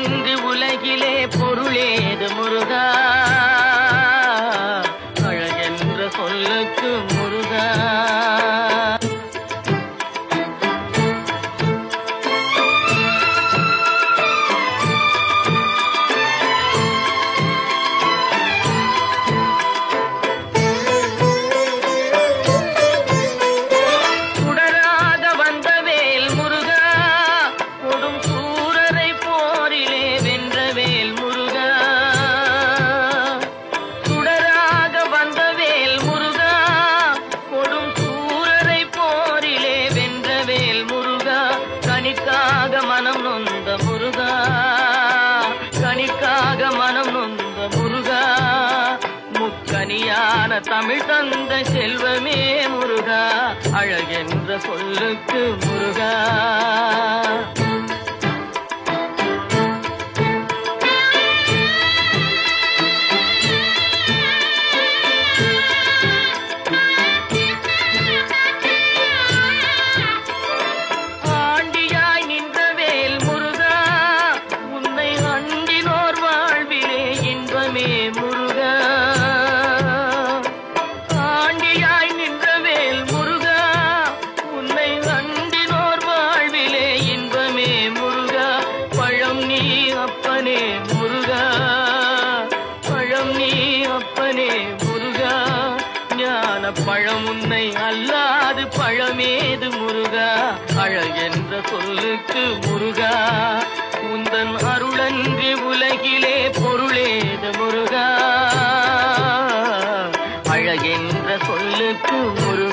அருளன்று உலகிலே பொருளேது முருகா அழகென்ற சொல்லுக்கு முருகா கனிக்காக மனம் நொந்த முருகா முக்கனியான தமிழ் தந்த செல்வமே முருகா அழகென்ற சொல்லுக்கு முருகா அப்பனே முருகா பழம் நீ அப்பனே முருகா ஞான பழம் உன்னை அல்லாது பழமேது முருகா அழகென்ற சொல்லுக்கு முருகா உந்தன் அருளன்று உலகிலே பொருளேது முருகா அழகென்ற சொல்லுக்கு முருகா